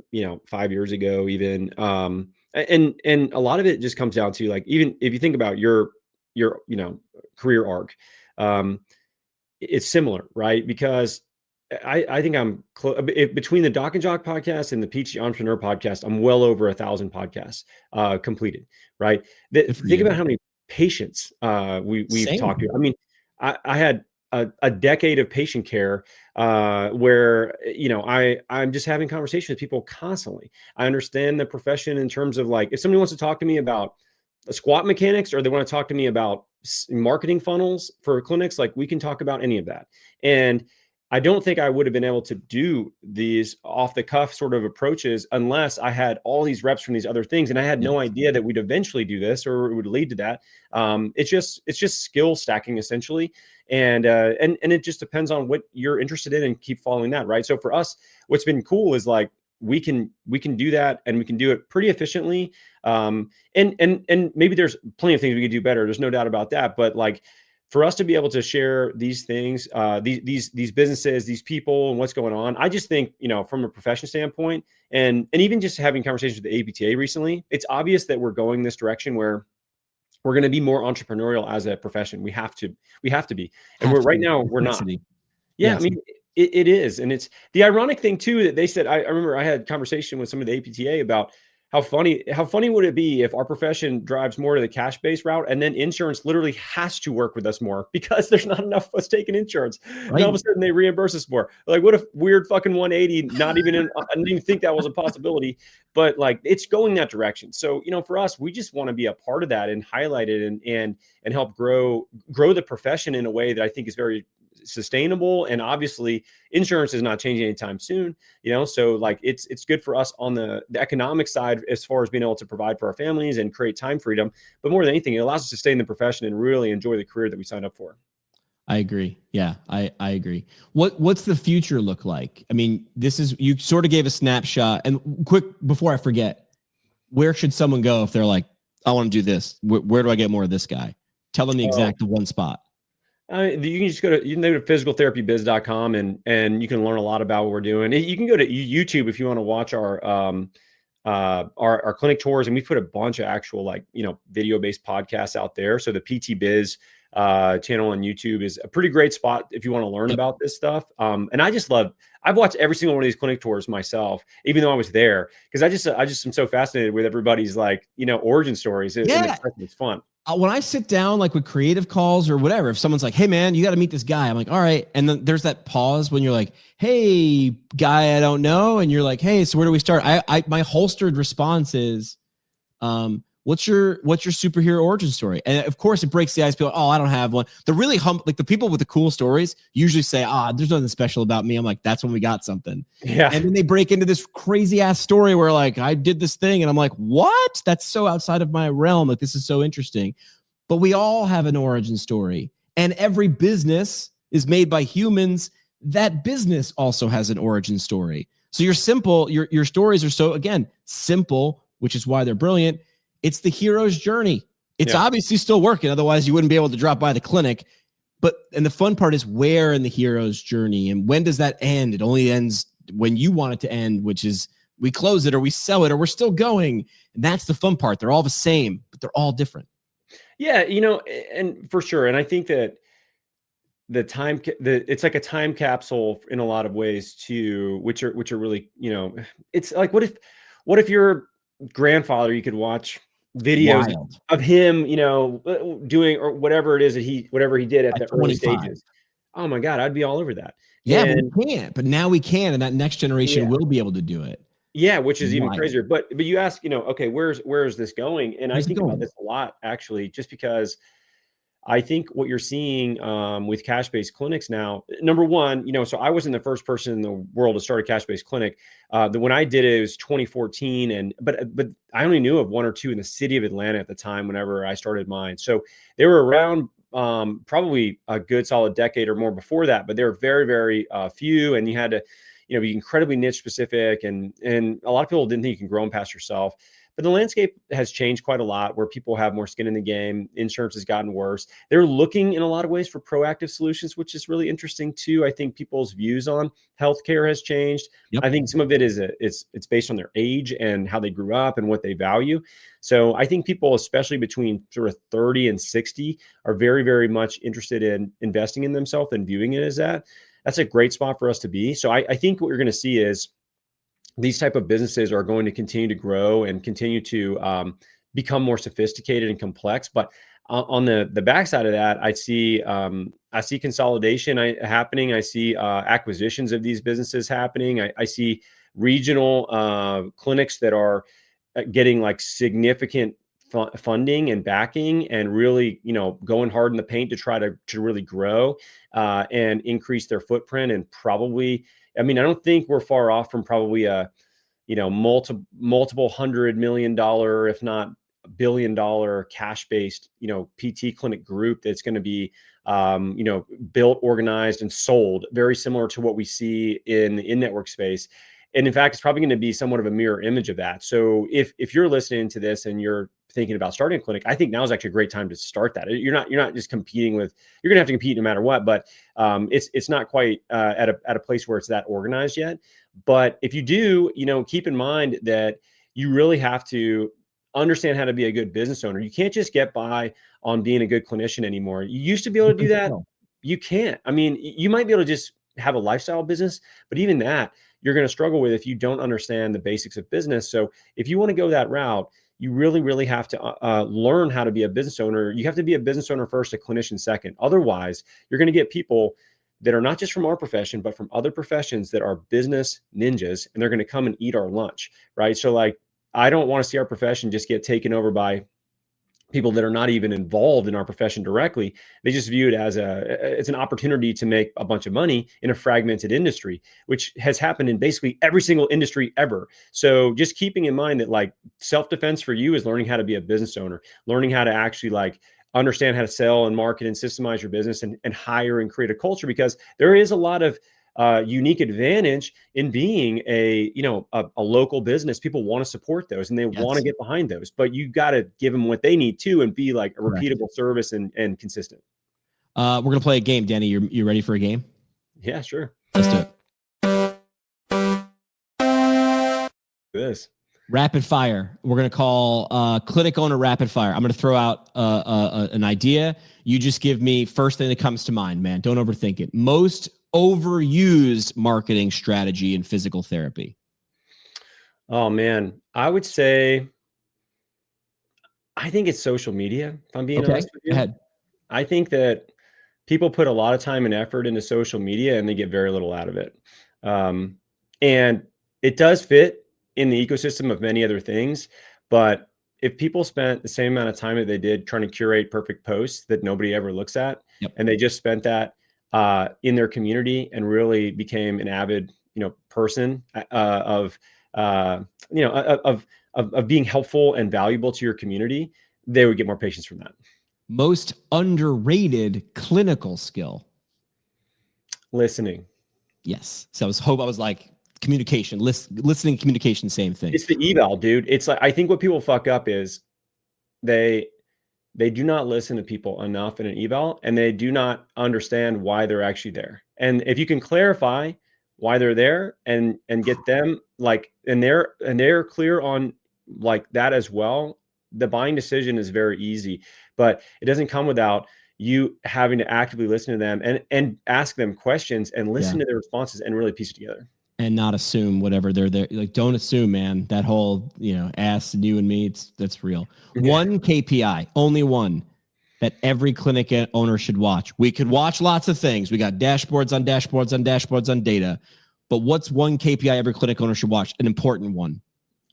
years ago even. And a lot of it just comes down to, like, even if you think about your career arc, it's similar, right? Because I think I'm between the Doc and Jock podcast and the Peachy Entrepreneur podcast, I'm well over 1,000 podcasts completed, right? Think about how many patients we've talked to. I mean, I had a decade of patient care where, I'm just having conversations with people constantly. I understand the profession in terms of, like, if somebody wants to talk to me about squat mechanics, or they want to talk to me about marketing funnels for clinics, like we can talk about any of that. And I don't think I would have been able to do these off the cuff sort of approaches unless I had all these reps from these other things. And I had no idea that we'd eventually do this or it would lead to that. It's just skill stacking essentially. And it just depends on what you're interested in and keep following that. Right. So for us, what's been cool is like, we can do that, and we can do it pretty efficiently. And maybe there's plenty of things we could do better. There's no doubt about that. But like, for us to be able to share these things, these businesses, these people, and what's going on, I just think, from a profession standpoint, and even just having conversations with the APTA recently, it's obvious that we're going this direction where we're going to be more entrepreneurial as a profession. We have to be, and we're not. Yeah, I mean, it is. And it's the ironic thing too, that they said, I remember I had a conversation with some of the APTA about how funny would it be if our profession drives more to the cash-based route, and then insurance literally has to work with us more because there's not enough of us taking insurance. Right. And all of a sudden they reimburse us more. Like, what a weird fucking 180, not even I didn't even think that was a possibility, but like, it's going that direction. So, for us, we just want to be a part of that and highlight it and help grow the profession in a way that I think is very sustainable. And obviously insurance is not changing anytime soon, so like it's good for us on the economic side as far as being able to provide for our families and create time freedom. But more than anything, it allows us to stay in the profession and really enjoy the career that we signed up for. I agree. Yeah, I agree. What's the future look like? I mean, you sort of gave a snapshot, and quick before I forget, where should someone go if they're like, I want to do this? Where do I get more of this guy? Tell them the exact one spot. You can just go to physicaltherapybiz.com and you can learn a lot about what we're doing. You can go to YouTube if you want to watch our clinic tours, and we put a bunch of actual video based podcasts out there. So the PT Biz channel on YouTube is a pretty great spot if you want to learn about this stuff. And I've watched every single one of these clinic tours myself, even though I was there, because I just am so fascinated with everybody's origin stories. It's fun. When I sit down with creative calls or whatever, if someone's like, hey man, you got to meet this guy, I'm like, all right. And then there's that pause when you're like, hey guy, I don't know. And you're like, hey, so where do we start? My holstered response is, what's your superhero origin story? And of course it breaks the ice. People, I don't have one. The really the people with the cool stories usually say, there's nothing special about me. I'm like, that's when we got something. Yeah. And then they break into this crazy ass story where I did this thing and I'm like, what? That's so outside of my realm. This is so interesting. But we all have an origin story, and every business is made by humans. That business also has an origin story. So your stories are so, again, simple, which is why they're brilliant. It's the hero's journey. It's obviously still working. Otherwise, you wouldn't be able to drop by the clinic. And the fun part is where in the hero's journey, and when does that end? It only ends when you want it to end, which is we close it or we sell it or we're still going. And that's the fun part. They're all the same, but they're all different. Yeah, and for sure. And I think that it's like a time capsule in a lot of ways too, which are really, it's like, what if your grandfather, you could watch videos of him, doing or whatever it is that whatever he did at the early stages. Oh my God, I'd be all over that. Yeah, but we can't. But now we can, and that next generation will be able to do it. Yeah, which is even crazier. But you ask, okay, where is this going? And I think about this a lot, actually, just because I think what you're seeing with cash-based clinics now, number one, so I wasn't the first person in the world to start a cash-based clinic. When I did it was 2014, but I only knew of one or two in the city of Atlanta at the time whenever I started mine. So they were around probably a good solid decade or more before that, but they were very, very few, and you had to be incredibly niche specific, and a lot of people didn't think you can grow them past yourself. But the landscape has changed quite a lot, where people have more skin in the game. Insurance has gotten worse. They're looking in a lot of ways for proactive solutions, which is really interesting too. I think people's views on healthcare has changed. Yep. I think some of it is it's based on their age and how they grew up and what they value. So I think people, especially between sort of 30 and 60, are very, very much interested in investing in themselves and viewing it as that. That's a great spot for us to be. So I think what you're going to see is these type of businesses are going to continue to grow and continue to become more sophisticated and complex. But on the backside of that, I see consolidation happening. I see acquisitions of these businesses happening. I see regional clinics that are getting significant funding and backing, and really, going hard in the paint to try to really grow and increase their footprint. And probably, I don't think we're far off from probably a, multiple $100 million, if not $1 billion cash-based, PT clinic group that's going to be, built, organized, and sold, very similar to what we see in the in-network space. And in fact, it's probably going to be somewhat of a mirror image of that. So if you're listening to this and you're thinking about starting a clinic, I think now is actually a great time to start that. You're not just competing with, you're going to have to compete no matter what, but it's not quite at a place where it's that organized yet. But if you do, keep in mind that you really have to understand how to be a good business owner. You can't just get by on being a good clinician anymore. You used to be able to do that. You can't. You might be able to just have a lifestyle business, but even that you're going to struggle with if you don't understand the basics of business. So if you want to go that route, you really, really have to learn how to be a business owner. You have to be a business owner first, a clinician second. Otherwise, you're going to get people that are not just from our profession, but from other professions that are business ninjas, and they're going to come and eat our lunch, right? So like, I don't want to see our profession just get taken over by people that are not even involved in our profession directly. They just view it as it's an opportunity to make a bunch of money in a fragmented industry, which has happened in basically every single industry ever. So just keeping in mind that like self-defense for you is learning how to be a business owner, learning how to actually like understand how to sell and market and systemize your business and hire and create a culture, because there is a lot of unique advantage in being a local business. People want to support those and they want to get behind those, but you got to give them what they need too and be like a repeatable service and consistent. We're going to play a game. Danny, you ready for a game? Yeah, sure. Let's do it. This rapid fire. We're going to call clinic owner rapid fire. I'm going to throw out an idea. You just give me first thing that comes to mind, man. Don't overthink it. Most overused marketing strategy in physical therapy. Oh man, I would say, I think it's social media. If I'm being honest with you, go ahead. I think that people put a lot of time and effort into social media and they get very little out of it. And it does fit in the ecosystem of many other things, but if people spent the same amount of time that they did trying to curate perfect posts that nobody ever looks at, and they just spent that in their community and really became an avid, person of being helpful and valuable to your community, they would get more patients from that. Most underrated clinical skill. Listening. Yes. So I was like communication, listening, communication, same thing. It's the eval, dude. It's like, I think what people fuck up is they do not listen to people enough in an eval, and they do not understand why they're actually there. And if you can clarify why they're there and get them like, and they're clear on like that as well, the buying decision is very easy. But it doesn't come without you having to actively listen to them and ask them questions and listen to their responses and really piece it together. And not assume whatever they're there. Like, don't assume, man. That whole, ass and you and me, that's real. One KPI, only one, that every clinic owner should watch. We could watch lots of things. We got dashboards on dashboards on dashboards on data. But what's one KPI every clinic owner should watch? An important one.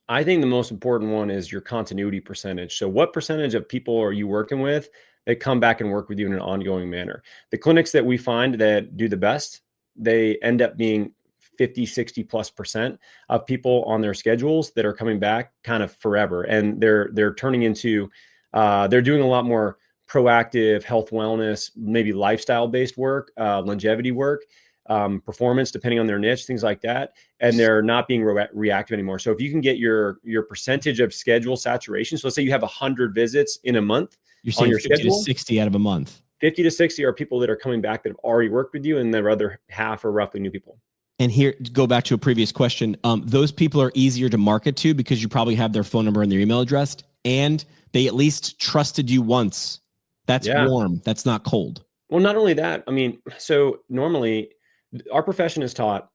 I think the most important one is your continuity percentage. So what percentage of people are you working with that come back and work with you in an ongoing manner? The clinics that we find that do the best, they end up being 50, 60+% of people on their schedules that are coming back kind of forever. And they're turning into, they're doing a lot more proactive health, wellness, maybe lifestyle-based work, longevity work, performance, depending on their niche, things like that. And they're not being reactive anymore. So if you can get your percentage of schedule saturation, so let's say you have 100 visits in a month, you're saying on your 50 schedule, to 60 out of a month. 50 to 60 are people that are coming back that have already worked with you, and the other half are roughly new people. And here, go back to a previous question. Those people are easier to market to because you probably have their phone number and their email address, and they at least trusted you once. That's warm. That's not cold. Well, not only that, so normally our profession is taught,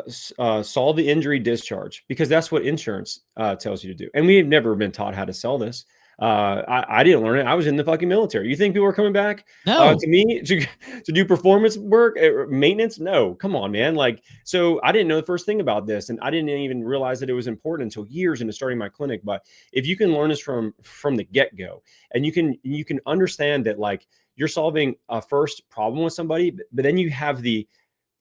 solve the injury discharge, because that's what insurance tells you to do. And we've never been taught how to sell this. I didn't learn it. I was in the fucking military. You think people are coming back No. to me to do performance work, maintenance? No, come on, man. Like, so I didn't know the first thing about this, and I didn't even realize that it was important until years into starting my clinic. But if you can learn this from the get go, and you can understand that, like, you're solving a first problem with somebody, but then you have the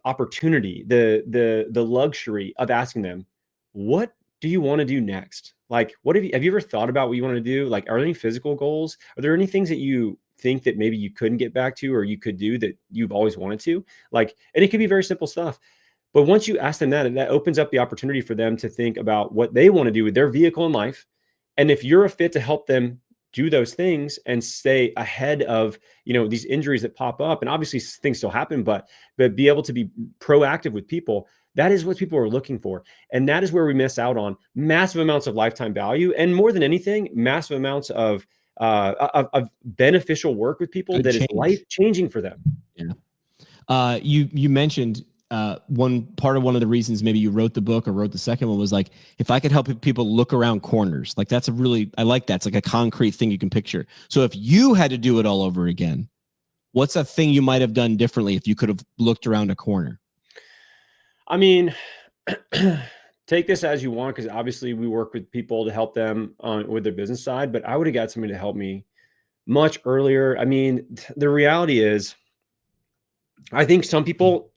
opportunity, the luxury of asking them, what do you want to do next? Like, what have you ever thought about what you want to do? Like, are there any physical goals? Are there any things that you think that maybe you couldn't get back to, or you could do that you've always wanted to? Like, and it could be very simple stuff. But once you ask them that opens up the opportunity for them to think about what they want to do with their vehicle in life. And if you're a fit to help them do those things and stay ahead of, these injuries that pop up, and obviously things still happen, but be able to be proactive with people, that is what people are looking for. And that is where we miss out on massive amounts of lifetime value. And more than anything, massive amounts of beneficial work with people Good that is change. life changing for them. Yeah. You mentioned one of the reasons maybe you wrote the book or wrote the second one was like, if I could help people look around corners, like that's I like that. It's like a concrete thing you can picture. So if you had to do it all over again, what's a thing you might have done differently if you could have looked around a corner? I mean, take this as you want, because obviously we work with people to help them with their business side, but I would have got somebody to help me much earlier. I mean, the reality is, I think some people,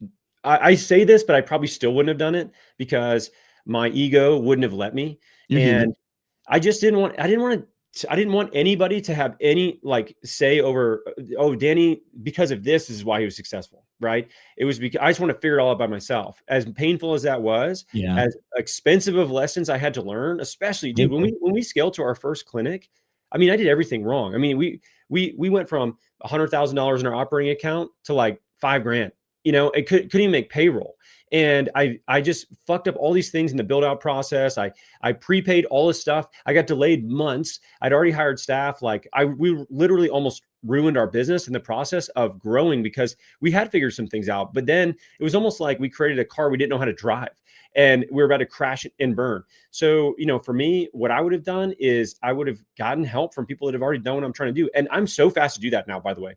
I say this, but I probably still wouldn't have done it because my ego wouldn't have let me. You're And human. I didn't want anybody to have any like say over, oh, Danny, because of this is why he was successful, right? It was because I just want to figure it all out by myself. As painful as that was, Yeah. as expensive of lessons I had to learn, especially, dude, when we scaled to our first clinic, I mean, I did everything wrong. I mean, we went from $100,000 in our operating account to like $5,000. It couldn't even make payroll. And I just fucked up all these things in the build out process. I prepaid all this stuff. I got delayed months. I'd already hired staff. Like we literally almost ruined our business in the process of growing because we had figured some things out. But then it was almost like we created a car we didn't know how to drive and we were about to crash and burn. So, for me, what I would have done is I would have gotten help from people that have already done what I'm trying to do. And I'm so fast to do that now, by the way.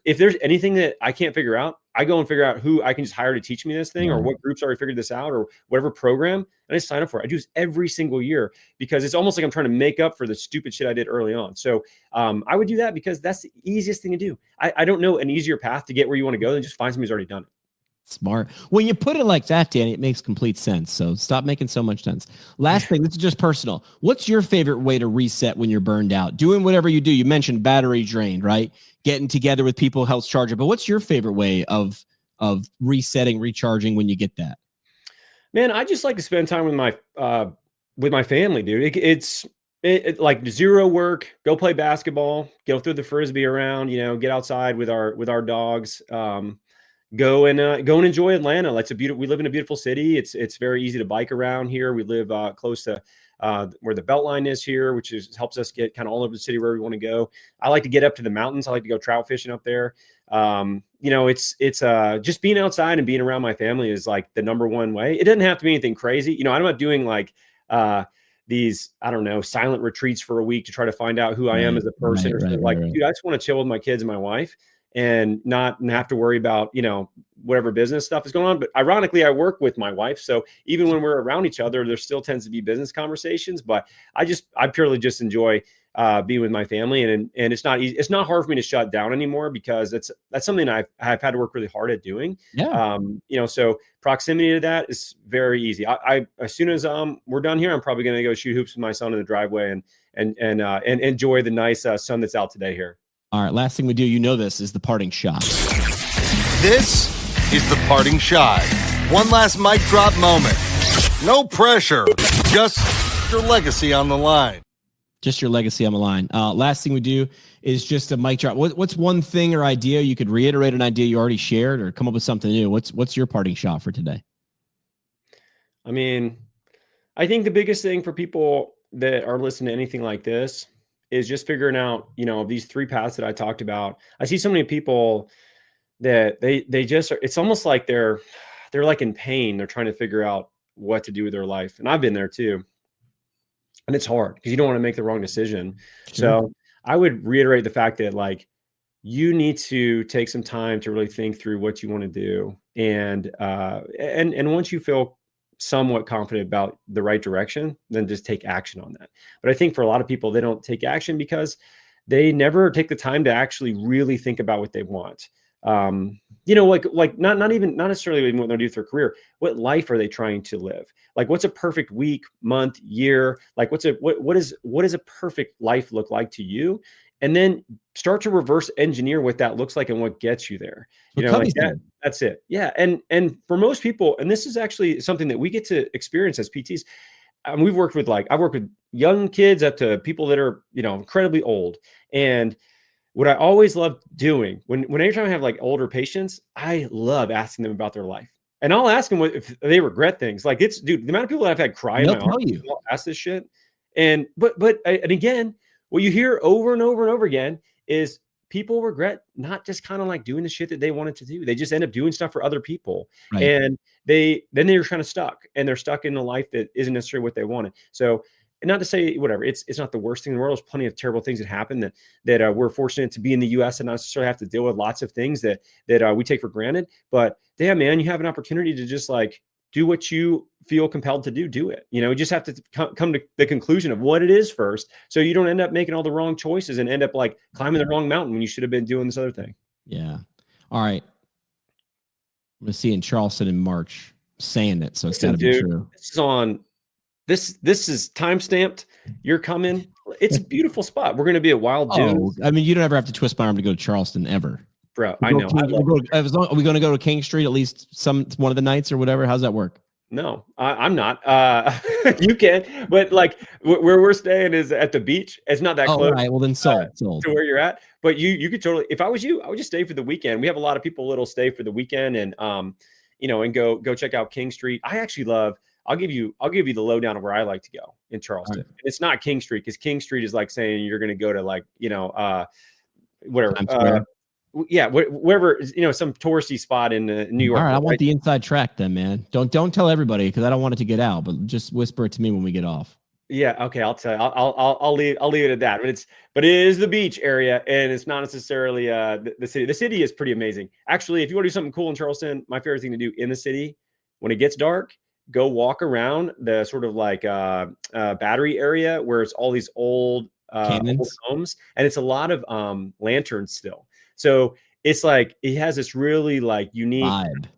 If there's anything that I can't figure out, I go and figure out who I can just hire to teach me this thing, or what groups already figured this out, or whatever program, and I just sign up for it. I do this every single year because it's almost like I'm trying to make up for the stupid shit I did early on. So I would do that because that's the easiest thing to do. I don't know an easier path to get where you want to go than just find somebody who's already done it. Smart. When you put it like that, Danny, it makes complete sense. So stop making so much sense. Last thing, this is just personal. What's your favorite way to reset when you're burned out? Doing whatever you do. You mentioned battery drained, right? Getting together with people helps charge it. But what's your favorite way of resetting, recharging when you get that? Man, I just like to spend time with my family, dude. It's like zero work. Go play basketball. Go throw the frisbee around. Get outside with our dogs. Go and enjoy Atlanta. It's we live in a beautiful city. It's very easy to bike around here. We live close to where the Beltline is here, which helps us get kind of all over the city where we want to go. I like to get up to the mountains. I like to go trout fishing up there. It's just being outside and being around my family is like the number one way. It doesn't have to be anything crazy. I'm not doing like these, I don't know, silent retreats for a week to try to find out who I am as a person or something. Dude, I just want to chill with my kids and my wife and not have to worry about, whatever business stuff is going on. But ironically, I work with my wife. So even when we're around each other, there still tends to be business conversations, but I purely just enjoy being with my family. And it's not easy. It's not hard for me to shut down anymore because that's something I've had to work really hard at doing. Yeah. So proximity to that is very easy. I as soon as we're done here, I'm probably going to go shoot hoops with my son in the driveway and enjoy the nice sun that's out today here. All right. Last thing we do, this is the parting shot. This is the parting shot. One last mic drop moment. No pressure. Just your legacy on the line. Just your legacy on the line. Last thing we do is just a mic drop. What's one thing or idea you could reiterate an idea you already shared or come up with something new? What's your parting shot for today? I mean, I think the biggest thing for people that are listening to anything like this is just figuring out, these three paths that I talked about. I see so many people that they just are, it's almost like they're like in pain. They're trying to figure out what to do with their life. And I've been there too. And it's hard because you don't want to make the wrong decision. Sure. So I would reiterate the fact that like you need to take some time to really think through what you want to do. And once you feel somewhat confident about the right direction, then just take action on that. But I think for a lot of people, they don't take action because they never take the time to actually really think about what they want. Like not necessarily what they're do with their career. What life are they trying to live? Like, what's a perfect week, month, year? Like, what is a perfect life look like to you? And then start to reverse engineer what that looks like and what gets you there. Like that's it. Yeah. And for most people, and this is actually something that we get to experience as PTs. I've worked with young kids up to people that are, incredibly old. And what I always love doing whenever I have like older patients, I love asking them about their life. And I'll ask them if they regret things. Like the amount of people that I've had cry in my arms, I'll ask this shit. And again, what you hear over and over and over again is people regret not just kind of like doing the shit that they wanted to do. They just end up doing stuff for other people. Right. And they're kind of stuck, and they're stuck in a life that isn't necessarily what they wanted. So, and not to say whatever, it's not the worst thing in the world. There's plenty of terrible things that happen that we're fortunate to be in the US and not necessarily have to deal with lots of things that we take for granted. But damn, man, you have an opportunity to just like do what you feel compelled to do it. You just have to come to the conclusion of what it is first, so you don't end up making all the wrong choices and end up like climbing the wrong mountain when you should have been doing this other thing. Yeah. All right. I'm going to see you in Charleston in March, saying it. So it's got to be true. This is time stamped. You're coming. It's a beautiful spot. We're going to be at Wild Dunes. I mean, you don't ever have to twist my arm to go to Charleston ever. Bro, I know. Are we going to go to King Street at least one of the nights or whatever? How's that work? No, I'm not. You can, but like where we're staying is at the beach. It's not that close. Right. Well, then sold to where you're at. But you could totally. If I was you, I would just stay for the weekend. We have a lot of people that'll stay for the weekend and and go check out King Street. I actually love. I'll give you the lowdown of where I like to go in Charleston. Right. It's not King Street, because King Street is like saying you're going to go to like whatever. Wherever, some touristy spot in New York. All right, I want the inside track then, man. Don't tell everybody, because I don't want it to get out, but just whisper it to me when we get off. Yeah, okay, I'll tell you. I'll leave it at that. But it is the beach area, and it's not necessarily the city. The city is pretty amazing. Actually, if you want to do something cool in Charleston, my favorite thing to do in the city when it gets dark, go walk around the sort of like Battery area where it's all these old homes, and it's a lot of lanterns still. So it's like it has this really like unique,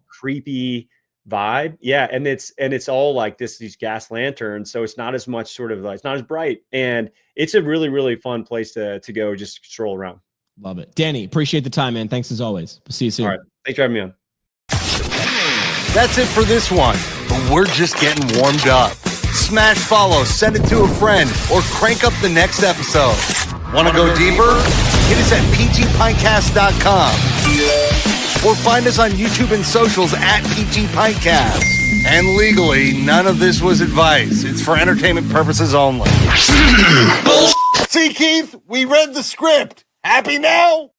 creepy vibe. Yeah, and it's all like these gas lanterns, so it's not as much sort of like, it's not as bright, and it's a really, really fun place to go just stroll around. Love it. Danny, appreciate the time, man. Thanks as always. We'll see you soon. All right. Thanks for having me on. That's it for this one, but we're just getting warmed up. Smash follow, send it to a friend, or crank up the next episode. Want to go deeper? Hit us at ptpintcast.com or find us on YouTube and socials at ptpintcast. And legally, none of this was advice. It's for entertainment purposes only. See, Keith, we read the script. Happy now?